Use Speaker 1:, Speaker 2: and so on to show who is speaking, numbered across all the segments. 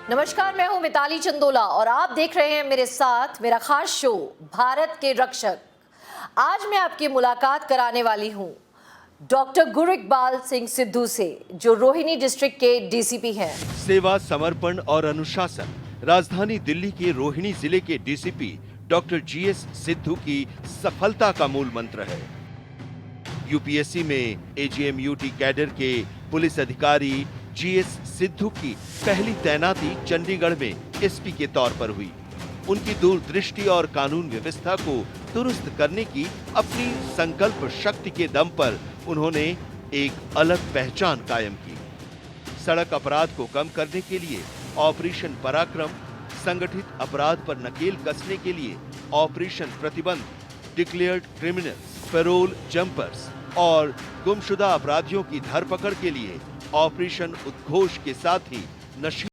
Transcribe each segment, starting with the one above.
Speaker 1: नमस्कार, मैं हूं मिताली चंदोला और आप देख रहे हैं मेरे साथ मेरा खास शो भारत के रक्षक। आज मैं आपकी मुलाकात कराने वाली हूं डॉक्टर गुरइकबाल सिंह सिद्धू से, जो रोहिणी डिस्ट्रिक्ट के डीसीपी हैं।
Speaker 2: सेवा, समर्पण और अनुशासन राजधानी दिल्ली के रोहिणी जिले के डीसीपी डॉक्टर जीएस सिद्धू की सफलता का मूल मंत्र है। यूपीएससी में एजीएमयूटी कैडर के पुलिस अधिकारी जीएस सिद्धू की पहली तैनाती चंडीगढ़ में एसपी के तौर पर हुई। उनकी दूरदृष्टि और कानून व्यवस्था को दुरुस्त करने की अपनी संकल्प शक्ति के दम पर उन्होंने एक अलग पहचान कायम की। सड़क अपराध को कम करने के लिए ऑपरेशन पराक्रम, संगठित अपराध पर नकेल कसने के लिए ऑपरेशन प्रतिबंध, डिक्लेयर्ड क्रिमिनल्स, पैरोल जंपर्स और गुमशुदा अपराधियों की धरपकड़ के लिए ऑपरेशन उद्घोष के साथ ही नशे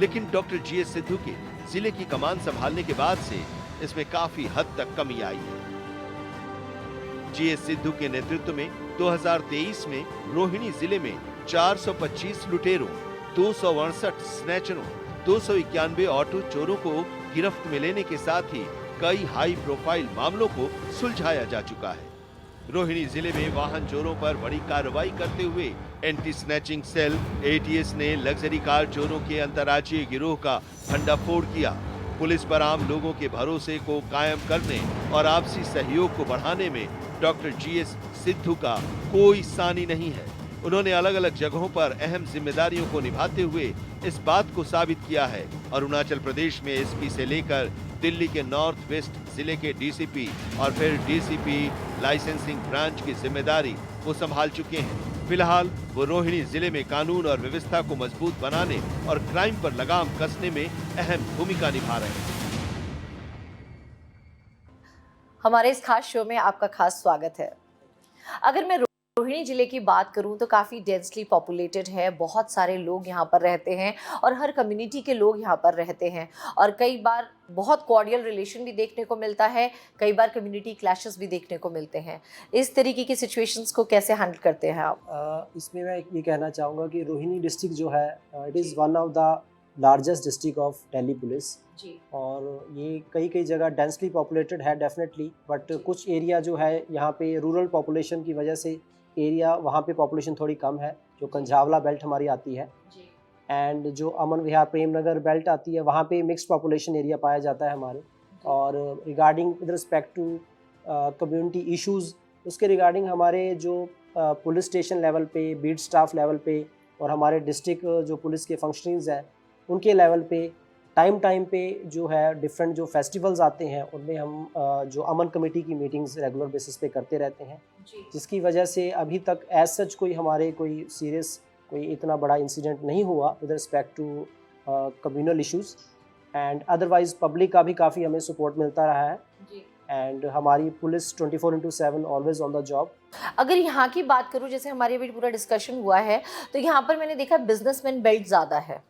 Speaker 2: लेकिन डॉक्टर जीएस सिद्धू के जिले की कमान संभालने के बाद से इसमें काफी हद तक कमी आई है। जीएस सिद्धू के नेतृत्व में 2023 में रोहिणी जिले में 425 लुटेरों, 268 स्नैचरों, 291 ऑटो चोरों को गिरफ्त में लेने के साथ ही कई हाई प्रोफाइल मामलों को सुलझाया जा चुका है। रोहिणी जिले में वाहन चोरों पर बड़ी कार्रवाई करते हुए एंटी स्नैचिंग सेल एटीएस ने लग्जरी कार चोरों के अंतर्राज्यीय गिरोह का भंडाफोड़ किया। पुलिस पर आम लोगों के भरोसे को कायम करने और आपसी सहयोग को बढ़ाने में डॉक्टर जीएस सिद्धू का कोई सानी नहीं है। उन्होंने अलग अलग जगहों पर अहम जिम्मेदारियों को निभाते हुए इस बात को साबित किया है। अरुणाचल प्रदेश में एसपी से लेकर दिल्ली के नॉर्थ वेस्ट जिले के डीसीपी और फिर डीसीपी लाइसेंसिंग ब्रांच की जिम्मेदारी वो संभाल चुके हैं। फिलहाल वो रोहिणी जिले में कानून और व्यवस्था को मजबूत बनाने और क्राइम पर लगाम कसने में अहम भूमिका निभा रहे हैं।
Speaker 1: हमारे इस खास शो में आपका खास स्वागत है। अगर मैं रोहिणी जिले की बात करूं तो काफ़ी डेंसली पॉपुलेटेड है, बहुत सारे लोग यहाँ पर रहते हैं और हर कम्युनिटी के लोग यहाँ पर रहते हैं और कई बार बहुत कॉर्डियल रिलेशन भी देखने को मिलता है, कई बार कम्युनिटी क्लैशेस भी देखने को मिलते हैं। इस तरीके की सिचुएशंस को कैसे हैंडल करते हैं आप?
Speaker 3: इसमें मैं ये कहना चाहूँगा कि रोहिणी डिस्ट्रिक्ट जो है it is one of the largest district of Delhi police
Speaker 1: ji.
Speaker 3: और ये कई जगह डेंसली पॉपुलेटेड है डेफिनेटली, बट कुछ एरिया जो है यहाँ पे रूरल पॉपुलेशन की वजह से एरिया वहाँ पे पॉपुलेशन थोड़ी कम है, जो कंझावला बेल्ट हमारी आती है एंड जो अमन विहार प्रेम नगर बेल्ट आती है वहाँ पे मिक्स्ड पॉपुलेशन एरिया पाया जाता है हमारे। और regarding with respect to community issues, उसके रिगार्डिंग हमारे जो पुलिस स्टेशन लेवल पे, बीट स्टाफ लेवल पे और हमारे डिस्ट्रिक्ट जो पुलिस के फंक्शनिंग्स हैं उनके लेवल पे टाइम पे जो है डिफरेंट जो फेस्टिवल्स आते हैं उनमें हम जो अमन कमेटी की मीटिंग्स रेगुलर बेसिस पे करते रहते हैं, जिसकी वजह से अभी तक एज सच कोई सीरियस कोई इतना बड़ा इंसिडेंट नहीं हुआ with respect to communal issues and otherwise public का भी काफ़ी हमें सपोर्ट मिलता रहा है एंड हमारी police 24/7 always on the job.
Speaker 1: अगर यहाँ की बात करूँ, जैसे हमारे अभी पूरा डिस्कशन हुआ है तो यहाँ पर मैंने देखा बिजनेसमैन बेल्ट ज़्यादा है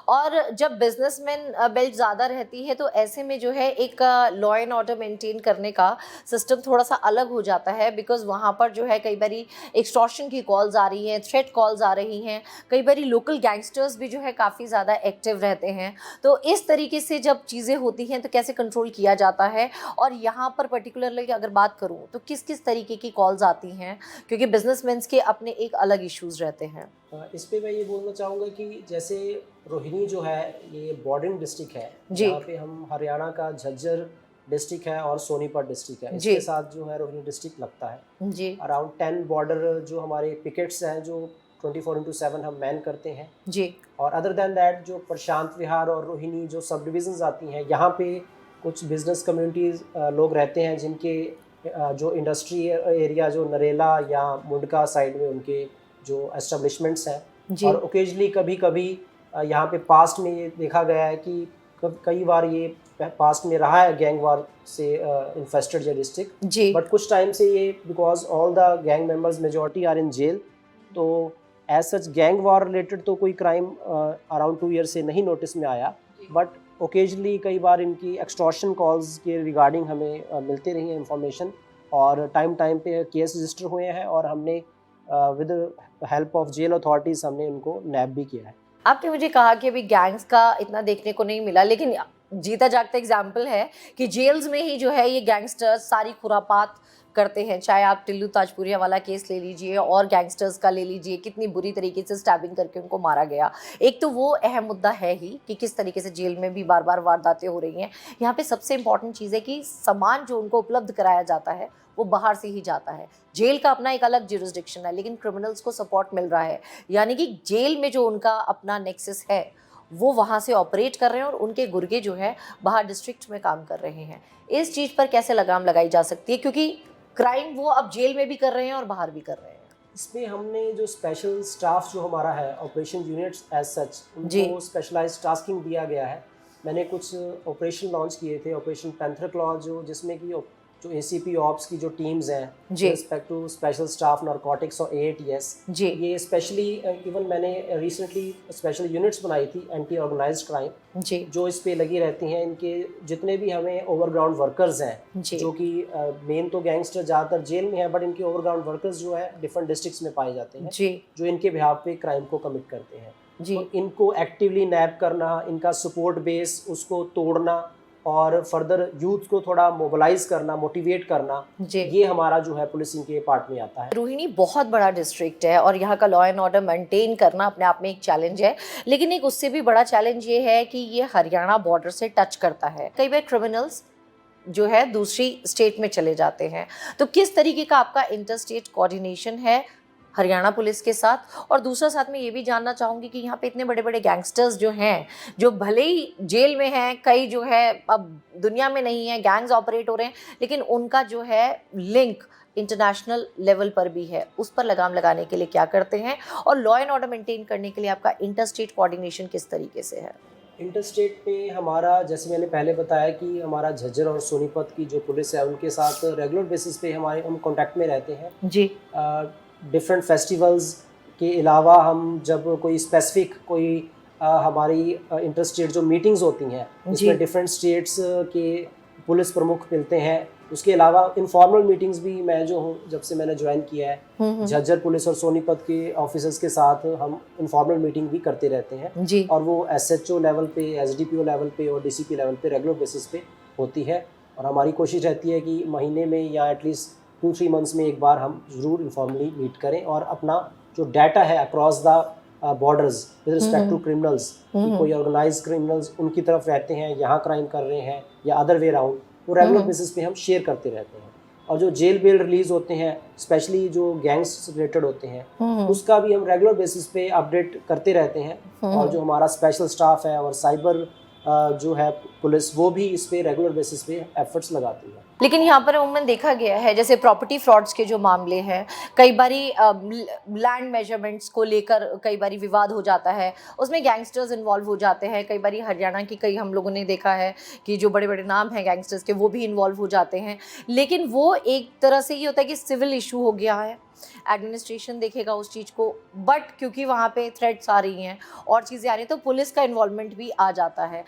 Speaker 1: और जब बिजनेसमैन बेल्ट ज़्यादा रहती है तो ऐसे में जो है एक लॉ एंड ऑर्डर मेंटेन करने का सिस्टम थोड़ा सा अलग हो जाता है, बिकॉज वहाँ पर जो है कई बारी एक्सटॉर्शन की कॉल्स आ रही हैं, थ्रेट कॉल्स आ रही हैं, कई बारी लोकल गैंगस्टर्स भी जो है काफ़ी ज़्यादा एक्टिव रहते हैं। तो इस तरीके से जब चीज़ें होती हैं तो कैसे कंट्रोल किया जाता है? और यहाँ पर पर्टिकुलरली अगर बात करूँ तो किस किस तरीके की कॉल्स आती हैं, क्योंकि बिजनेसमैन के अपने एक अलग इश्यूज़ रहते हैं।
Speaker 3: इस पे मैं ये बोलना चाहूँगा कि जैसे रोहिणी जो है ये बॉर्डरिंग डिस्ट्रिक्ट है, यहाँ पे हम हरियाणा का झज्जर डिस्ट्रिक्ट है और सोनीपत डिस्ट्रिक्ट है, इसके साथ जो है रोहिणी डिस्ट्रिक्ट लगता है
Speaker 1: जी।
Speaker 3: अराउंड 10 बॉर्डर जो हमारे पिकेट्स हैं जो 24/7 हम मैन करते हैं
Speaker 1: जी।
Speaker 3: और अदर देन दैट जो प्रशांत विहार और रोहिणी जो सब डिविजन्स आती हैं यहाँ पे कुछ बिजनेस कम्युनिटीज़ लोग रहते हैं जिनके जो इंडस्ट्री एरिया जो नरेला या मुंडका साइड में उनके जो एस्टेब्लिशमेंट्स हैं और ओकेजनली कभी यहाँ पे पास्ट में ये देखा गया है कि कई बार ये पास्ट में रहा है गैंग वार से इन्फेस्टेड ये डिस्ट्रिक्ट,
Speaker 1: जी।
Speaker 3: बट कुछ टाइम से ये because all the gang members majority are in jail, तो as such gang war related तो कोई क्राइम अराउंड 2 ईयर से नहीं नोटिस में आया, बट ओकेजनली कई बार इनकी एक्सटॉर्शन कॉल्स के रिगार्डिंग हमें मिलती रही है इंफॉर्मेशन, और टाइम पे केस रजिस्टर हुए हैं और हमने with help of jail authorities हमने उनको नैप भी किया है।
Speaker 1: आपने मुझे कहा कि अभी गैंग्स का इतना देखने को नहीं मिला, लेकिन जीता जागता एग्जाम्पल है कि जेल्स में ही जो है ये गैंगस्टर्स सारी खुरापात करते हैं। चाहे आप टिल्लू ताजपुरिया वाला केस ले लीजिए और गैंगस्टर्स का ले लीजिए, कितनी बुरी तरीके से स्टैबिंग करके उनको मारा गया। एक तो वो अहम मुद्दा है ही कि किस तरीके से जेल में भी बार बार वारदातें हो रही हैं। यहाँ पे सबसे इंपॉर्टेंट चीज़ है कि सामान जो उनको उपलब्ध कराया जाता है वो बाहर से ही जाता है। जेल का अपना एक अलग ज्यूरिसडिक्शन है, लेकिन क्रिमिनल्स को सपोर्ट मिल रहा है, यानी कि जेल में जो उनका अपना नेक्सस है वो वहाँ से ऑपरेट कर रहे हैं और उनके गुर्गे जो है बाहर डिस्ट्रिक्ट में काम कर रहे हैं। इस चीज़ पर कैसे लगाम लगाई जा सकती है, क्योंकि क्राइम वो अब जेल में भी कर रहे हैं और बाहर भी कर रहे हैं।
Speaker 3: इसमें हमने जो स्पेशल स्टाफ जो हमारा है ऑपरेशन यूनिट्स एज सच, उनको स्पेशलाइज्ड टास्किंग दिया गया है। मैंने कुछ ऑपरेशन लॉन्च किए थे, ऑपरेशन पैंथर क्लॉ जिसमें कि जो एसीपी ऑप्स की जो टीम्स हैं respect to special staff narcotics और AATS जी, ये स्पेशली इवन मैंने रिसेंटली स्पेशल यूनिट्स बनाई थी एंटी ऑर्गेनाइज्ड क्राइम जी, जो इस पे लगी रहती हैं। इनके जितने भी हमें ओवरग्राउंड वर्कर्स हैं जो कि मेन तो गैंगस्टर ज़्यादातर जेल में है, बट इनके ओवरग्राउंड वर्कर्स जो है डिफरेंट डिस्ट्रिक्ट्स में पाए जाते हैं जी, जो इनके बिहाफ पे क्राइम को कमिट करते हैं जी। तो इनको एक्टिवली नैप करना, इनका सपोर्ट बेस उसको तोड़ना और फर्दर यूथ को थोड़ा मोबिलाइज करना, मोटिवेट करना, ये हमारा जो है पुलिसिंग के पार्ट में आता है।
Speaker 1: रोहिणी बहुत बड़ा डिस्ट्रिक्ट है और यहाँ का लॉ एंड ऑर्डर मेंटेन करना अपने आप में एक चैलेंज है, लेकिन एक उससे भी बड़ा चैलेंज ये है कि ये हरियाणा बॉर्डर से टच करता है। कई बार क्रिमिनल्स जो है दूसरी स्टेट में चले जाते हैं, तो किस तरीके का आपका इंटर स्टेट कोऑर्डिनेशन है हरियाणा पुलिस के साथ? और दूसरा साथ में ये भी जानना चाहूँगी कि यहाँ पे इतने बड़े बड़े गैंगस्टर्स जो हैं, जो भले ही जेल में हैं, कई जो है अब दुनिया में नहीं है, गैंग्स ऑपरेट हो रहे हैं, लेकिन उनका जो है लिंक इंटरनेशनल लेवल पर भी है। उस पर लगाम लगाने के लिए क्या करते हैं और लॉ एंड ऑर्डर मेंटेन करने के लिए आपका इंटर स्टेट कोऑर्डिनेशन किस तरीके से है?
Speaker 3: इंटर स्टेट पे हमारा, जैसे मैंने पहले बताया कि हमारा झज्जर और सोनीपत की जो पुलिस है उनके साथ रेगुलर बेसिस पे हम कॉन्टैक्ट में रहते हैं जी। डिफरेंट फेस्टिवल्स के अलावा हम जब कोई स्पेसिफिक कोई हमारी इंटर स्टेट जो मीटिंग्स होती हैं उसमें डिफरेंट स्टेट्स के पुलिस प्रमुख मिलते हैं। उसके अलावा इनफॉर्मल मीटिंग्स भी मैं जो हूँ जब से मैंने ज्वाइन किया है झज्जर पुलिस और सोनीपत के ऑफिसर्स के साथ हम इनफॉर्मल मीटिंग भी करते रहते हैं जी। और वो SHO लेवल पे, SDPO लेवल पे और DCP लेवल पे रेगुलर बेसिस पे होती है। और हमारी कोशिश रहती है कि महीने में या एटलीस्ट 2-3 मंथ्स में एक बार हम ज़रूर इनफॉर्मली मीट करें और अपना जो डाटा है across the borders with respect to criminals, कोई ऑर्गेनाइज्ड क्रिमिनल्स उनकी तरफ रहते हैं, यहाँ क्राइम कर रहे हैं या अदर वे राउंड, वो रेगुलर बेसिस पे हम शेयर करते रहते हैं। और जो जेल बेल रिलीज होते हैं स्पेशली जो गैंग्स रिलेटेड होते हैं उसका भी हम रेगुलर बेसिस पे अपडेट करते रहते हैं। और जो हमारा स्पेशल स्टाफ है और साइबर जो है पुलिस, वो भी इस पे रेगुलर बेसिस पे एफर्ट्स लगाती है।
Speaker 1: लेकिन यहाँ पर उम्मन देखा गया है, जैसे प्रॉपर्टी फ्रॉड्स के जो मामले हैं, कई बारी लैंड मेजरमेंट्स को लेकर कई बारी विवाद हो जाता है, उसमें गैंगस्टर्स इन्वॉल्व हो जाते हैं। कई बारी हरियाणा की कई हम लोगों ने देखा है कि जो बड़े बड़े नाम हैं गैंगस्टर्स के वो भी इन्वॉल्व हो जाते हैं, लेकिन वो एक तरह से ये होता है कि सिविल इशू हो गया है, एडमिनिस्ट्रेशन देखेगा उस चीज़ को, बट क्योंकि वहाँ पे थ्रेट्स आ रही हैं और चीज़ें आ रही हैं तो पुलिस का इन्वॉल्वमेंट भी आ जाता है।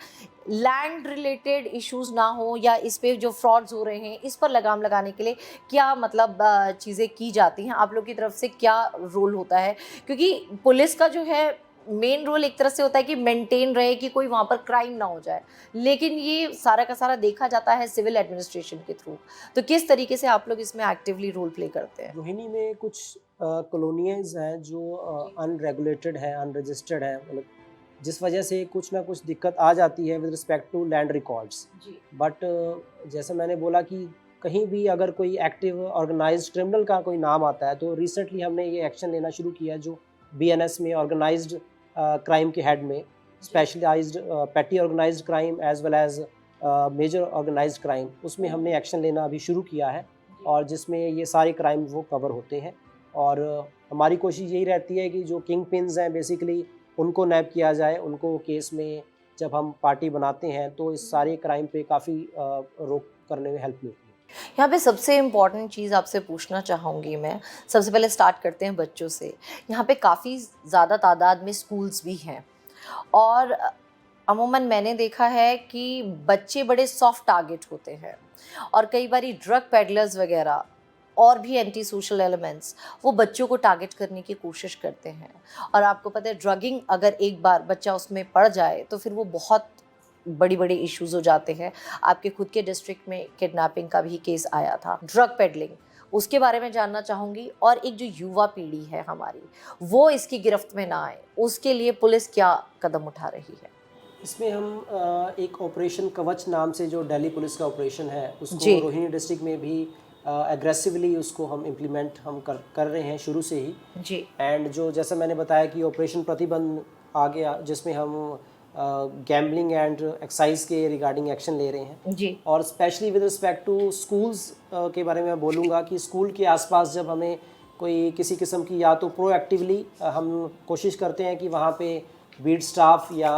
Speaker 1: लैंड रिलेटेड इश्यूज ना हो या इस पे जो फ्रॉड्स हो रहे हैं इस पर लगाम लगाने के लिए क्या मतलब चीज़ें की जाती हैं, आप लोग की तरफ से क्या रोल होता है? क्योंकि पुलिस का जो है मेन रोल एक तरह से होता है कि मेंटेन रहे कि कोई वहाँ पर क्राइम ना हो जाए, लेकिन ये सारा का सारा देखा जाता है सिविल एडमिनिस्ट्रेशन के थ्रू। तो किस तरीके से आप लोग इसमें एक्टिवली रोल प्ले करते हैं?
Speaker 3: रोहिणी में कुछ कॉलोनियाज हैं जो अनरेगुलेटेड है, अनरजिस्टर्ड है, मतलब जिस वजह से कुछ ना कुछ दिक्कत आ जाती है with respect to land records. But जैसे मैंने बोला कि कहीं भी अगर कोई एक्टिव ऑर्गेनाइज्ड क्रिमिनल का कोई नाम आता है तो रिसेंटली हमने ये एक्शन लेना शुरू किया जो BNS में ऑर्गेनाइज्ड क्राइम के हेड में specialised petty organised crime as well as major organised crime, उसमें हमने एक्शन लेना अभी शुरू किया है और जिसमें ये सारे क्राइम वो कवर होते हैं। और हमारी कोशिश यही रहती है कि जो किंग पिन्स हैं बेसिकली उनको नैब किया जाए, उनको केस में जब हम पार्टी बनाते हैं तो इस सारे क्राइम पे काफ़ी रोक करने में हेल्प मिलती है।
Speaker 1: यहाँ पे सबसे इम्पॉर्टेंट चीज़ आपसे पूछना चाहूँगी मैं, सबसे पहले स्टार्ट करते हैं बच्चों से। यहाँ पे काफ़ी ज़्यादा तादाद में स्कूल्स भी हैं और अमूमन मैंने देखा है कि बच्चे बड़े सॉफ्ट टारगेट होते हैं और कई बारी ड्रग पेडलर्स वगैरह और भी एंटी सोशल एलिमेंट्स वो बच्चों को टारगेट करने की कोशिश करते हैं। और आपको पता है ड्रगिंग अगर एक बार बच्चा उसमें पड़ जाए तो फिर वो बहुत बड़ी बड़ी इश्यूज हो जाते हैं। आपके खुद के डिस्ट्रिक्ट में किडनैपिंग का भी केस आया था, ड्रग पेडलिंग, उसके बारे में जानना चाहूँगी। और एक जो युवा पीढ़ी है हमारी, वो इसकी गिरफ्त में ना आए, उसके लिए पुलिस क्या कदम उठा रही है?
Speaker 3: इसमें हम एक ऑपरेशन कवच नाम से जो दिल्ली पुलिस का ऑपरेशन है उसको
Speaker 1: जी।
Speaker 3: रोहिणी डिस्ट्रिक्ट में भी एग्रेसिवली उसको हम इम्प्लीमेंट हम कर रहे हैं शुरू से ही।
Speaker 1: जी
Speaker 3: एंड जो जैसा मैंने बताया कि ऑपरेशन प्रतिबंध आ गया जिसमें हम गैम्बलिंग एंड एक्साइज के रिगार्डिंग एक्शन ले रहे हैं।
Speaker 1: जी
Speaker 3: और specially with respect to schools के बारे में मैं बोलूँगा कि स्कूल के आसपास जब हमें कोई किसी किस्म की या तो प्रोएक्टिवली हम कोशिश करते हैं कि वहाँ पे बीट स्टाफ या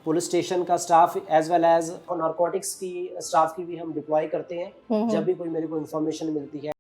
Speaker 3: पुलिस स्टेशन का staff as well as narcotics की स्टाफ की भी हम डिप्लॉय करते हैं जब भी कोई मेरे को इन्फॉर्मेशन मिलती है।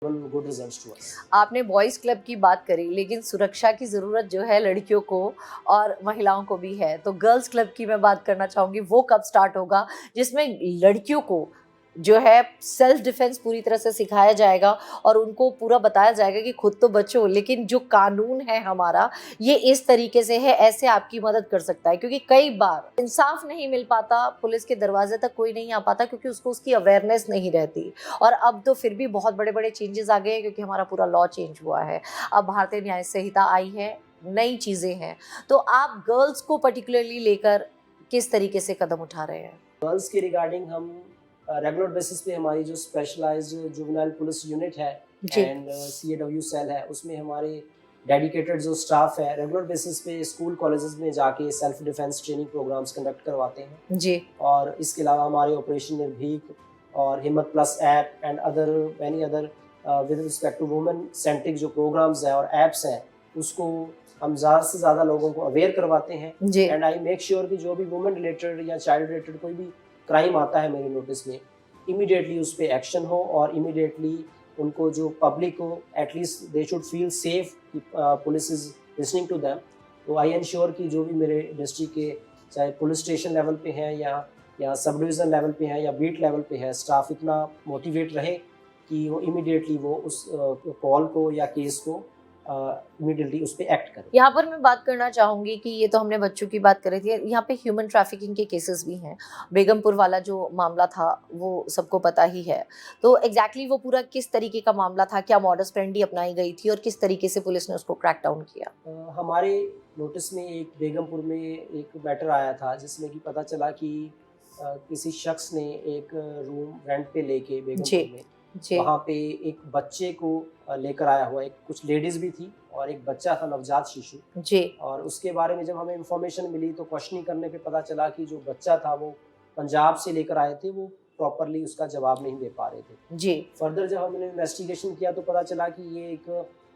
Speaker 3: Good results to us.
Speaker 1: आपने बॉयज़ क्लब की बात करी, लेकिन सुरक्षा की ज़रूरत जो है लड़कियों को और महिलाओं को भी है। तो गर्ल्स क्लब की मैं बात करना चाहूँगी, वो कब स्टार्ट होगा जिसमें लड़कियों को जो है सेल्फ डिफेंस पूरी तरह से सिखाया जाएगा और उनको पूरा बताया जाएगा कि खुद तो बचो, लेकिन जो कानून है हमारा ये इस तरीके से है, ऐसे आपकी मदद कर सकता है। क्योंकि कई बार इंसाफ नहीं मिल पाता, पुलिस के दरवाजे तक कोई नहीं आ पाता क्योंकि उसको उसकी अवेयरनेस नहीं रहती। और अब तो फिर भी बहुत बड़े बड़े चेंजेस आ गए हैं क्योंकि हमारा पूरा लॉ चेंज हुआ है, अब भारतीय न्याय संहिता आई है, नई चीज़ें हैं। तो आप गर्ल्स को पर्टिकुलरली लेकर किस तरीके से कदम उठा रहे हैं?
Speaker 3: गर्ल्स के रिगार्डिंग हम रेगुलर बेसिस पे हमारी जो स्पेशलाइज्ड जुवेनाइल पुलिस यूनिट है
Speaker 1: जी।
Speaker 3: एंड CAW सेल है उसमें हमारे डेडिकेटेड जो स्टाफ है रेगुलर बेसिस पे स्कूल कॉलेजेस में जाके self defence training programmes conduct करवाते हैं।
Speaker 1: जी
Speaker 3: और इसके अलावा हमारे ऑपरेशन निर्भीक और Himmat plus app and other many other with respect to women centric जो प्रोग्राम्स हैं और ऐप्स हैं उसको हम ज़्यादा से ज़्यादा लोगों को अवेयर करवाते हैं।
Speaker 1: जी
Speaker 3: एंड आई मेक श्योर कि जो भी वुमेन रिलेटेड या चाइल्ड रिलेटेड कोई भी क्राइम आता है मेरे नोटिस में, इमीडिएटली उस पर एक्शन हो और इमीडिएटली उनको जो पब्लिक हो at least they should feel safe कि police is listening to them. तो आई एंश्योर कि जो भी मेरे डिस्ट्रिक्ट के चाहे पुलिस स्टेशन लेवल पे हैं या सब डिवीज़न लेवल पे हैं या बीट लेवल पे है, स्टाफ इतना मोटिवेट रहे कि वो इमीडिएटली वो उस कॉल को या केस को इमीडिएटली उस पर एक्ट करें।
Speaker 1: यहाँ पर मैं बात करना चाहूँगी कि ये तो हमने बच्चों की बात करी थी, यहाँ पे ह्यूमन ट्रैफिकिंग के केसेस भी हैं। बेगमपुर वाला जो मामला था वो सबको पता ही है। तो एग्जैक्टली वो पूरा किस तरीके का मामला था, क्या मॉडस फ्रेंडली अपनाई गई थी और किस तरीके से पुलिस ने उसको क्रैक डाउन किया?
Speaker 3: हमारे नोटिस में एक बेगमपुर में एक मैटर आया था जिसमें कि पता चला कि किसी शख्स ने एक रूम रेंट पे लेके बेगमपुर में
Speaker 1: जी
Speaker 3: वहाँ पे एक बच्चे को लेकर आया हुआ, एक कुछ लेडीज भी थी और एक बच्चा था, नवजात शिशु।
Speaker 1: जी
Speaker 3: और उसके बारे में जब हमें इंफॉर्मेशन मिली तो क्वेश्चनिंग करने पे पता चला कि जो बच्चा था वो पंजाब से लेकर आए थे, वो प्रॉपरली उसका जवाब नहीं दे पा रहे थे।
Speaker 1: जी
Speaker 3: फर्दर जब हमने इन्वेस्टिगेशन किया तो पता चला कि ये एक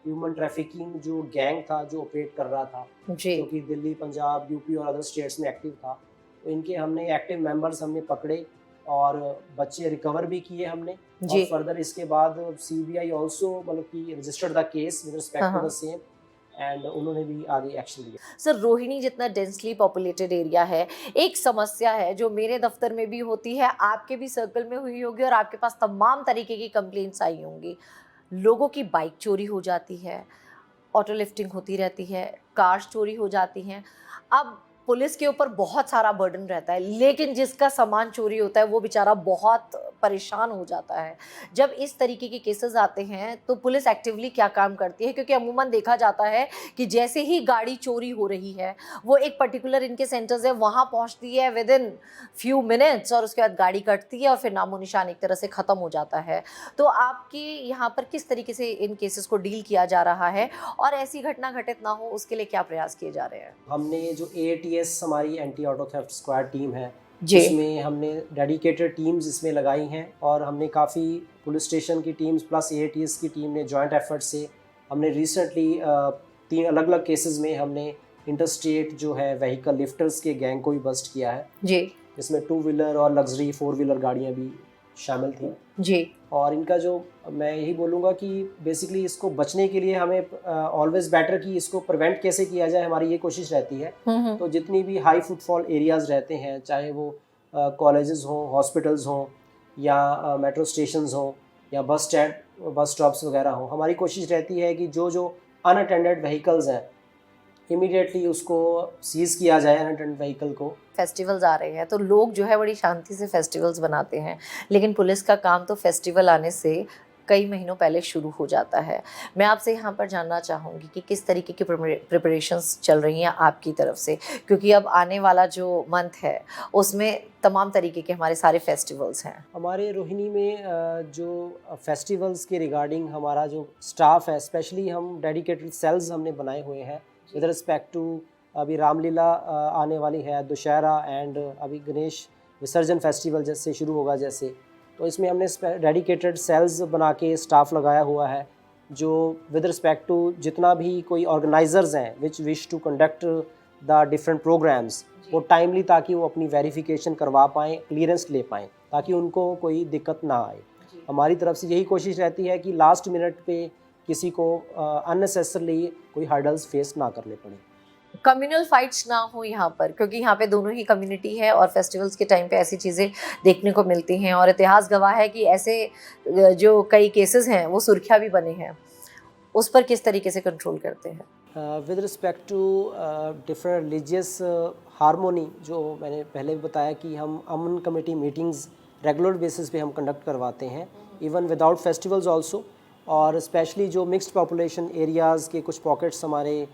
Speaker 3: ह्यूमन ट्रैफिकिंग जो गैंग था जो ऑपरेट कर रहा था,
Speaker 1: जी
Speaker 3: जो कि दिल्ली, पंजाब, यूपी और अदर स्टेट्स में एक्टिव था। तो इनके हमने एक्टिव मेंबर्स हमने पकड़े और बच्चे रिकवर भी किए हमने।
Speaker 1: जी
Speaker 3: और फर्दर इसके बाद CBI ऑल्सो मतलब कि registered the case with respect to the same एंड उन्होंने भी आगे एक्शन लिया।
Speaker 1: सर, रोहिणी जितना डेंसली पॉपुलेटेड एरिया है, एक समस्या है जो मेरे दफ्तर में भी होती है, आपके भी सर्कल में हुई होगी और आपके पास तमाम तरीके की कंप्लेंट्स आई होंगी। लोगों की बाइक चोरी हो जाती है, ऑटो लिफ्टिंग होती रहती है, कार्स चोरी हो जाती हैं। अब पुलिस के ऊपर बहुत सारा बर्डन रहता है, लेकिन जिसका सामान चोरी होता है वो बेचारा बहुत परेशान हो जाता है। जब इस तरीके के केसेस आते हैं तो पुलिस एक्टिवली क्या काम करती है? क्योंकि अमूमन देखा जाता है कि जैसे ही गाड़ी चोरी हो रही है वो एक पर्टिकुलर इनके सेंटर्स है वहाँ पहुँचती है विद इन फ्यू मिनट्स, और उसके बाद गाड़ी कटती है और फिर नामो निशान एक तरह से ख़त्म हो जाता है। तो आपके यहाँ पर किस तरीके से इन केसेस को डील किया जा रहा है और ऐसी घटना घटित ना हो उसके लिए क्या प्रयास किए जा रहे हैं?
Speaker 3: हमने जो AATS हमारी anti auto theft squad team है,
Speaker 1: जी।
Speaker 3: इसमें हमने डेडिकेटेड टीम्स इसमें लगाई हैं और हमने काफ़ी पुलिस स्टेशन की टीम्स प्लस AATS की टीम ने जॉइंट एफर्ट से हमने रिसेंटली 3 अलग अलग केसेस में हमने इंटरस्टेट जो है व्हीकल लिफ्टर्स के गैंग को भी बस्ट किया है,
Speaker 1: जी।
Speaker 3: इसमें 2 व्हीलर और लग्जरी 4 व्हीलर गाड़ियाँ भी शामिल थी।
Speaker 1: जी।
Speaker 3: और इनका जो मैं यही बोलूँगा कि बेसिकली इसको बचने के लिए हमें ऑलवेज बेटर कि इसको प्रिवेंट कैसे किया जाए, हमारी ये कोशिश रहती है। तो जितनी भी हाई फुटफॉल एरियाज़ रहते हैं, चाहे वो कॉलेजेस हों, हॉस्पिटल्स हों या मेट्रो स्टेशंस हों या बस स्टैंड, बस स्टॉप्स वगैरह हों, हमारी कोशिश रहती है कि जो जो अनअटेंडेड व्हीकल्स हैं इमीडिएटली उसको सीज़ किया जाए, अनअटेंडेड व्हीकल को।
Speaker 1: फेस्टिवल्स आ रहे हैं तो लोग जो है बड़ी शांति से फेस्टिवल्स बनाते हैं, लेकिन पुलिस का काम तो फेस्टिवल आने से कई महीनों पहले शुरू हो जाता है। मैं आपसे यहाँ पर जानना चाहूँगी कि किस तरीके की प्रिपरेशंस चल रही हैं आपकी तरफ से, क्योंकि अब आने वाला जो मंथ है उसमें तमाम तरीके के हमारे सारे फेस्टिवल्स हैं।
Speaker 3: हमारे रोहिणी में जो फेस्टिवल्स के रिगार्डिंग हमारा जो स्टाफ है, स्पेशली हम डेडिकेटेड सेल्स हमने बनाए हुए हैं विद रिस्पेक्ट टू अभी रामलीला आने वाली है, दशहरा एंड अभी गणेश विसर्जन फेस्टिवल जैसे शुरू होगा जैसे, तो इसमें हमने डेडिकेटेड सेल्स बना के स्टाफ लगाया हुआ है जो विद रिस्पेक्ट टू जितना भी कोई ऑर्गेनाइजर्स हैं which wish to conduct the different programmes, वो टाइमली ताकि वो अपनी वेरिफिकेशन करवा पाएँ, क्लियरेंस ले पाएँ, ताकि उनको कोई दिक्कत ना आए। हमारी तरफ से यही कोशिश रहती है कि लास्ट मिनट पे किसी को अननेसेसरली कोई हर्डल्स फेस ना करने पड़े।
Speaker 1: कम्युनल फाइट्स ना हो यहाँ पर, क्योंकि यहाँ पे दोनों ही कम्युनिटी है और फेस्टिवल्स के टाइम पे ऐसी चीज़ें देखने को मिलती हैं और इतिहास गवाह है कि ऐसे जो कई केसेस हैं वो सुर्खियाँ भी बने हैं। उस पर किस तरीके से कंट्रोल करते हैं?
Speaker 3: With respect to different religious harmony, जो मैंने पहले भी बताया कि हम Aman committee meetings regular basis पे हम कंडक्ट करवाते हैं, इवन विदाउट फेस्टिवल्स आल्सो, और स्पेशली जो मिक्स्ड पॉपुलेशन एरियाज़ के कुछ पॉकेट्स हमारे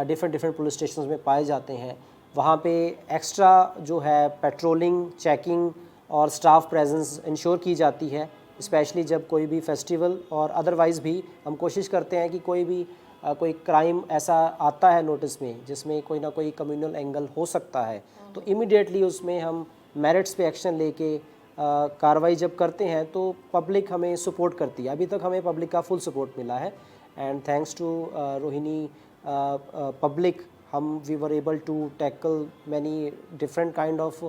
Speaker 3: डिफरेंट पुलिस स्टेशन में पाए जाते हैं, वहाँ पे एक्स्ट्रा जो है पेट्रोलिंग, चेकिंग और स्टाफ प्रेजेंस इंश्योर की जाती है, स्पेशली जब कोई भी फेस्टिवल और अदरवाइज़ भी हम कोशिश करते हैं कि कोई भी कोई क्राइम ऐसा आता है नोटिस में जिसमें कोई ना कोई कम्युनल एंगल हो सकता है, तो इमीडिएटली उसमें हम मेरिट्स पे एक्शन लेके कार्रवाई जब करते हैं तो पब्लिक हमें सपोर्ट करती है। अभी तक हमें पब्लिक का फुल सपोर्ट मिला है and thanks to Rohini public we were able to tackle many different kind of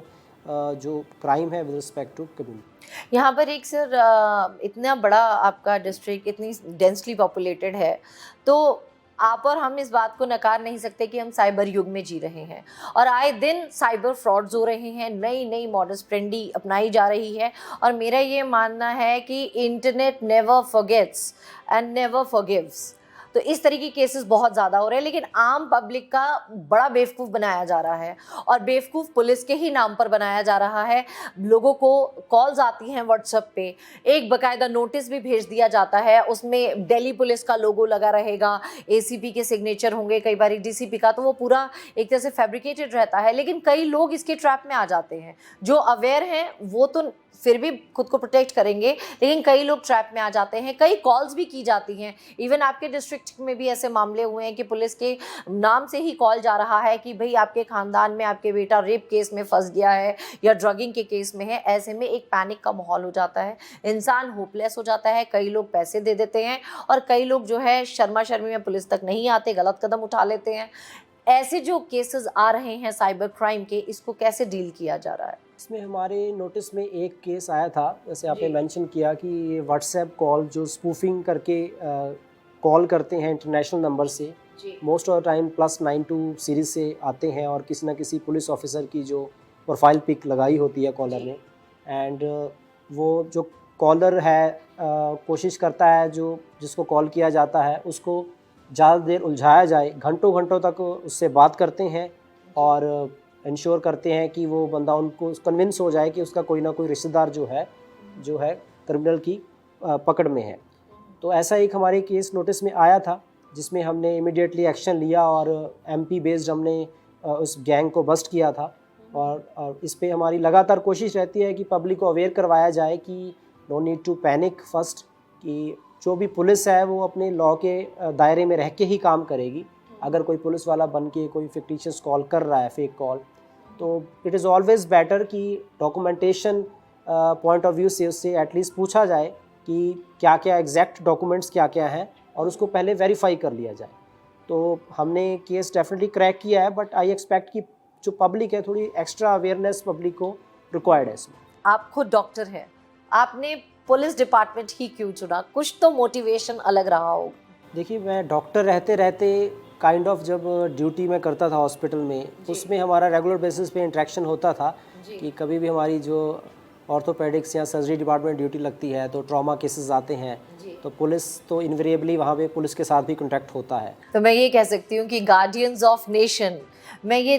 Speaker 3: जो क्राइम है विद रिस्पेक्ट टू कम्युनिटी।
Speaker 1: यहाँ पर एक सर इतना बड़ा आपका डिस्ट्रिक्ट इतनी डेंसली पॉपुलेटेड है, तो आप और हम इस बात को नकार नहीं सकते कि हम साइबर युग में जी रहे हैं और आए दिन साइबर फ्रॉड्स हो रहे हैं, नई नई मॉडस ट्रेंडी अपनाई जा रही है और मेरा ये मानना है कि internet never forgets and never forgives. तो इस तरीके के केसेस बहुत ज़्यादा हो रहे हैं, लेकिन आम पब्लिक का बड़ा बेवकूफ़ बनाया जा रहा है और बेवकूफ़ पुलिस के ही नाम पर बनाया जा रहा है। लोगों को कॉल्स आती हैं व्हाट्सएप पे, एक बाकायदा नोटिस भी भेज दिया जाता है, उसमें दिल्ली पुलिस का लोगो लगा रहेगा, ACP के सिग्नेचर होंगे, कई बार DCP का, तो वो पूरा एक तरह से फैब्रिकेटेड रहता है। लेकिन कई लोग इसके ट्रैप में आ जाते हैं, जो अवेयर हैं वो तो फिर भी खुद को प्रोटेक्ट करेंगे, लेकिन कई लोग ट्रैप में आ जाते हैं। कई कॉल्स भी की जाती हैं, इवन आपके डिस्ट्रिक्ट में भी ऐसे मामले हुए हैं कि पुलिस के नाम से ही कॉल जा रहा है कि भाई आपके खानदान में आपके बेटा रेप केस में फंस गया है या ड्रगिंग के केस में है। ऐसे में एक पैनिक का माहौल हो जाता है, इंसान होपलेस हो जाता है, कई लोग पैसे दे देते हैं और कई लोग जो है शर्मा शर्मी में पुलिस तक नहीं आते, गलत कदम उठा लेते हैं। ऐसे जो केसेस आ रहे हैं साइबर क्राइम के, इसको कैसे डील किया जा रहा है?
Speaker 3: इसमें हमारे नोटिस में एक केस आया था, जैसे आपने मेंशन किया कि ये व्हाट्सएप कॉल जो स्पूफिंग करके कॉल करते हैं इंटरनेशनल नंबर से, most of the time +92 series से आते हैं और किसी न किसी पुलिस ऑफिसर की जो प्रोफाइल पिक लगाई होती है कॉलर ने, एंड वो जो कॉलर है कोशिश करता है जो जिसको कॉल किया जाता है उसको ज़्यादा देर उलझाया जाए, घंटों घंटों तक उससे बात करते हैं और इंश्योर करते हैं कि वो बंदा उनको कन्विंस हो जाए कि उसका कोई ना कोई रिश्तेदार जो है क्रिमिनल की पकड़ में है। तो ऐसा एक हमारे केस नोटिस में आया था जिसमें हमने इमीडिएटली एक्शन लिया और एमपी बेस्ड हमने उस गैंग को बस्ट किया था। और इस पे हमारी लगातार कोशिश रहती है कि पब्लिक को अवेयर करवाया जाए कि no need to panic first, कि जो भी पुलिस है वो अपने लॉ के दायरे में रह के ही काम करेगी। अगर कोई पुलिस वाला बन के कोई फिक्टिशियस कॉल कर रहा है, फेक कॉल, तो इट इज़ ऑलवेज़ बेटर कि डॉक्यूमेंटेशन पॉइंट ऑफ व्यू से उससे एटलीस्ट पूछा जाए कि क्या क्या एग्जैक्ट डॉक्यूमेंट्स क्या क्या हैं और उसको पहले वेरीफाई कर लिया जाए। तो हमने केस डेफिनेटली क्रैक किया है, बट आई एक्सपेक्ट कि जो पब्लिक है थोड़ी एक्स्ट्रा अवेयरनेस पब्लिक को रिक्वायर्ड है इसमें।
Speaker 1: आप खुद डॉक्टर हैं, आपने पुलिस डिपार्टमेंट ही क्यों चुना? कुछ तो मोटिवेशन अलग रहा होगा।
Speaker 3: देखिए, मैं डॉक्टर रहते रहते काइंड ऑफ जब ड्यूटी में करता था हॉस्पिटल में, उसमें हमारा रेगुलर बेसिस पे इंटरेक्शन होता था कि कभी भी हमारी जो ऑर्थोपेडिक्स या सर्जरी डिपार्टमेंट ड्यूटी लगती है तो ट्रॉमा केसेस आते हैं, तो पुलिस तो इन्वेरिएबली वहाँ पे पुलिस के साथ भी कॉन्टैक्ट होता है।
Speaker 1: तो मैं ये कह सकती हूँ कि गार्डियंस ऑफ नेशन, मैं ये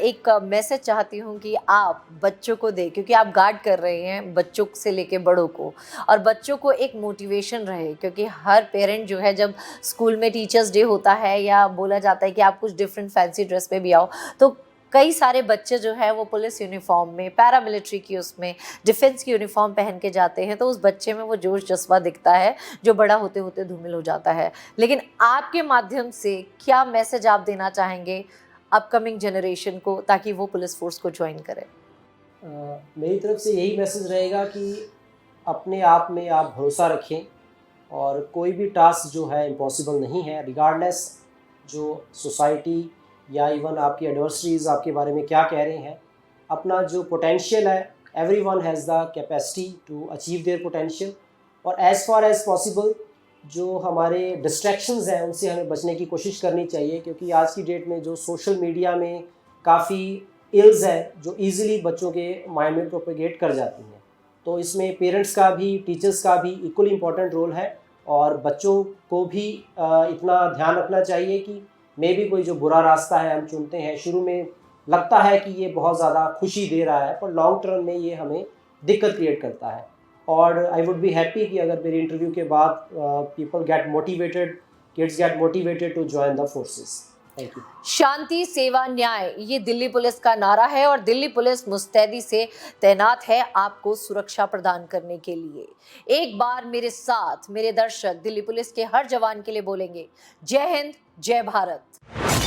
Speaker 1: एक मैसेज चाहती हूँ कि आप बच्चों को दें, क्योंकि आप गार्ड कर रहे हैं बच्चों से लेके बड़ों को, और बच्चों को एक मोटिवेशन रहे, क्योंकि हर पेरेंट जो है जब स्कूल में टीचर्स डे होता है या बोला जाता है कि आप कुछ डिफरेंट फैंसी ड्रेस पे भी आओ, तो कई सारे बच्चे जो है वो पुलिस यूनिफॉर्म में, पैरामिलिट्री की उसमें, डिफेंस की यूनिफॉर्म पहन के जाते हैं, तो उस बच्चे में वो जोश जज्बा दिखता है जो बड़ा होते होते धूमिल हो जाता है। लेकिन आपके माध्यम से क्या मैसेज आप देना चाहेंगे अपकमिंग जनरेशन को ताकि वो पुलिस फोर्स को ज्वाइन करें?
Speaker 3: मेरी तरफ से यही मैसेज रहेगा कि अपने आप में आप भरोसा रखें और कोई भी टास्क जो है इम्पॉसिबल नहीं है, रिगार्डलेस जो सोसाइटी या इवन आपकी एडवर्सरीज आपके बारे में क्या कह रहे हैं। अपना जो पोटेंशियल है, everyone has the capacity to achieve their potential, और एज़ फार एज़ पॉसिबल जो हमारे डिस्ट्रैक्शंस हैं उनसे हमें बचने की कोशिश करनी चाहिए, क्योंकि आज की डेट में जो सोशल मीडिया में काफ़ी इल्स हैं जो ईज़िली बच्चों के माइंड में प्रोपेगेट कर जाती हैं। तो इसमें पेरेंट्स का भी, टीचर्स का भी इक्वली इम्पॉर्टेंट रोल है, और बच्चों को भी इतना ध्यान रखना चाहिए कि मे भी कोई जो बुरा रास्ता है हम चुनते हैं, शुरू में लगता है कि ये बहुत ज़्यादा खुशी दे रहा है, पर लॉन्ग टर्म में ये हमें दिक्कत क्रिएट करता है। और आई वुड बी हैप्पी कि अगर मेरे इंटरव्यू के बाद people get motivated, kids get motivated to join the forces. Thank you.
Speaker 1: शांति, सेवा, न्याय, ये दिल्ली पुलिस का नारा है और दिल्ली पुलिस मुस्तैदी से तैनात है आपको सुरक्षा प्रदान करने के लिए। एक बार मेरे साथ मेरे दर्शक दिल्ली पुलिस के हर जवान के लिए बोलेंगे, जय हिंद, जय भारत।